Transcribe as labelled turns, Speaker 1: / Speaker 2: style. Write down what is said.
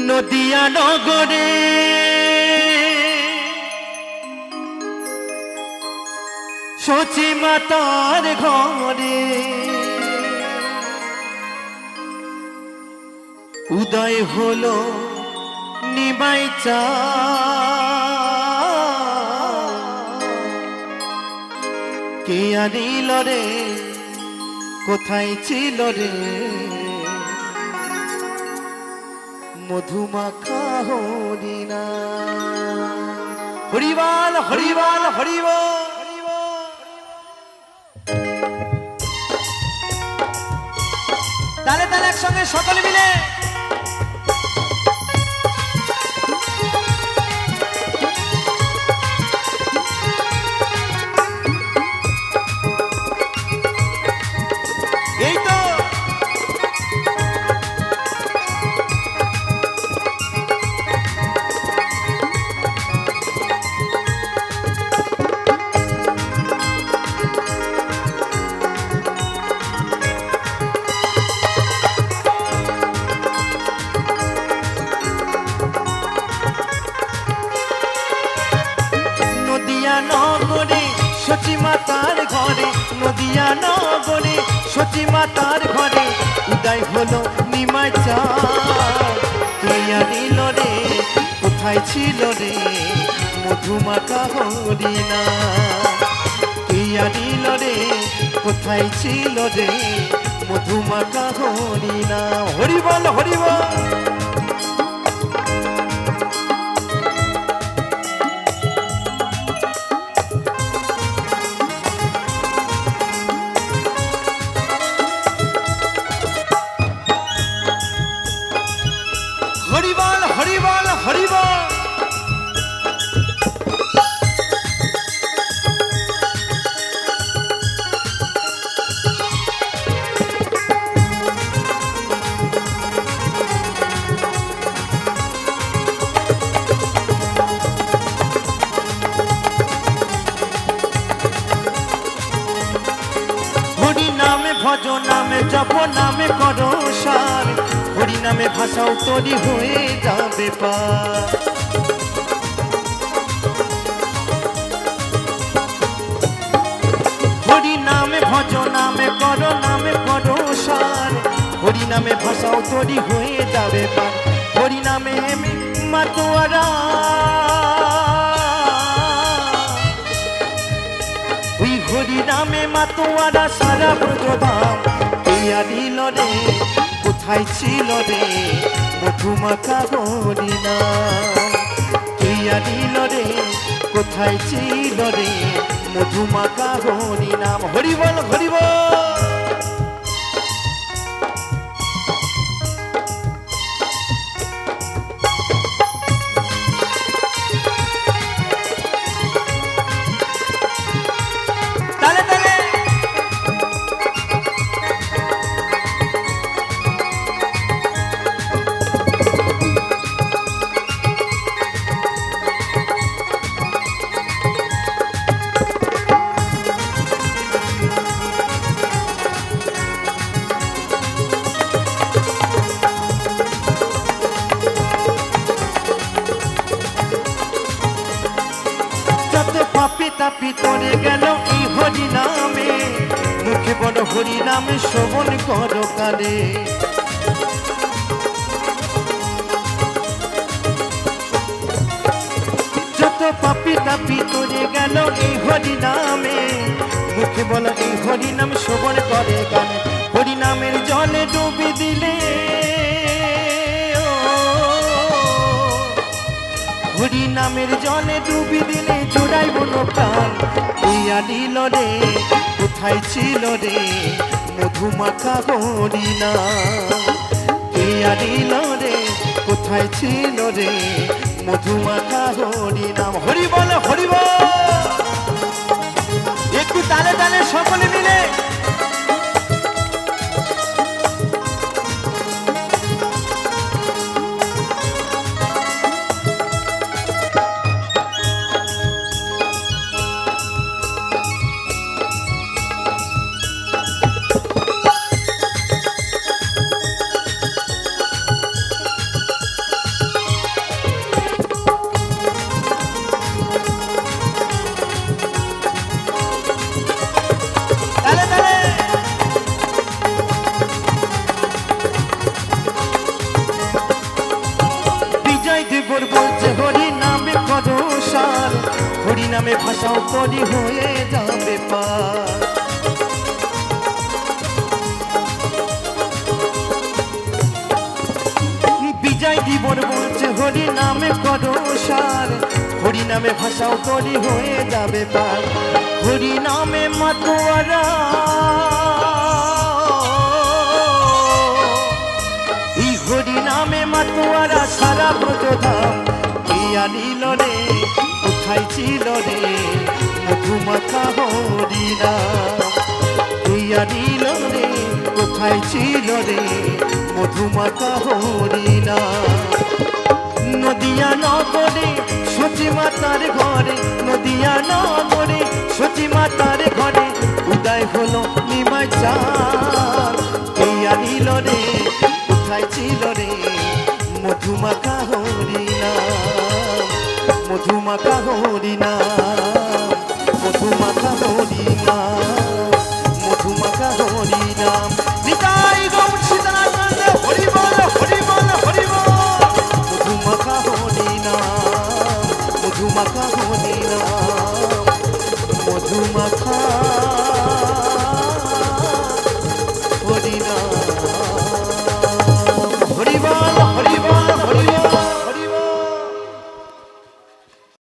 Speaker 1: নদিয়া নগরে সচি মাতার ঘরে উদয় হলো নিমাই চাঁদ। কে আনিল রে, কোথায় ছিল রে মধুমাখা হরিনা। হরিবাল হরিবাল হরিবল। তালে তালে একসঙ্গে সকলে মিলে এই তো নগরে সচি মাতার ঘরে, নদিয়া নগরে সচি মাতার ঘরে উদয় হলো নিমাই চাঁদ। কে আনিল রে, কোথায় ছিল রে মধুমাখা হরিনা। কে আনিল রে, কোথায় ছিল রে মধুমাখা হরিনা। হরিবল হরিবল। হরিবল হরিবল হরিবল। হরি নামে ভজ নামে জপ নামে করো সার, হরি নামে ভাষাও তৈরি হয়ে যাবে পার। হরি নামে ভজ নামে করো সার, হরি নামে ভাষাও তৈরি হয়ে যাবে পার। হরি নামে মাতোয়ারা ওই হরি নামে মাতোয়ারা সারা ব্রজধাম। কে আনিল রে, কোথায় ছিল রে মধুমাখা হরিনা। কে আনিল রে, কোথায় ছিল রে মধুমাখা হরিনাম। হরিবল হরিবল। তালে তালে পাপি তাপি তরে গেল এই হরি নামে, মুখে বড় হরি নামে শ্রবণ করো কানে। যত পাপি তাপি তরে গেল এই হরি নামে, মুখে বলো এই হরি নাম শ্রবণ করে গানে। হরি নামের জলে ডুবি দিলে, হরি নামের জলে ডুবি দিলে জোড়াই বনো প্রাণ। কে আনিল রে, কোথায় ছিল রে মধুমাখা হরিনা। কে আনিল রে, কোথায় ছিল রে মধুমাখা হরিনাম। হরিবল হরিবল। একটু তালে তালে সকলে মিলে জীবন বলছে হরি নামে করো সার, হরি নামে ভাষাও তরি হয়ে যাবে পার। বিজয় জীবন বলছে হরি নামে করো সার, হরি নামে ভাষাও তরি হয়ে যাবে পার। হরি নামে মাতোয়ারা এই হরি নামে মাতোয়ারা সারা ব্রজধাম ইয়া নীল রে কোথায় ছিল রে মধুমাখা হরি নাম, ইয়া নীল রে কোথায় ছিল রে মধুমাখা হরি নাম। নদিয়া নগরে সচি মাতার ঘরে, নদিয়া নগরে সচি মাতার ঘরে উদয় হলো নিমাই চাঁদ, ইয়া নীল রে কোথায় ছিল রে মধুমাখা হরি নাম, মধুমাখা হরি নাম, মধুমাখা হরি নাম, মধুমাখা হরি নাম। নিতাই গৌর সীতারাম হরি বল হরি বল হরি বল। মধুমাখা হরি নাম, মধুমাখা হরি নাম, মধুমাখা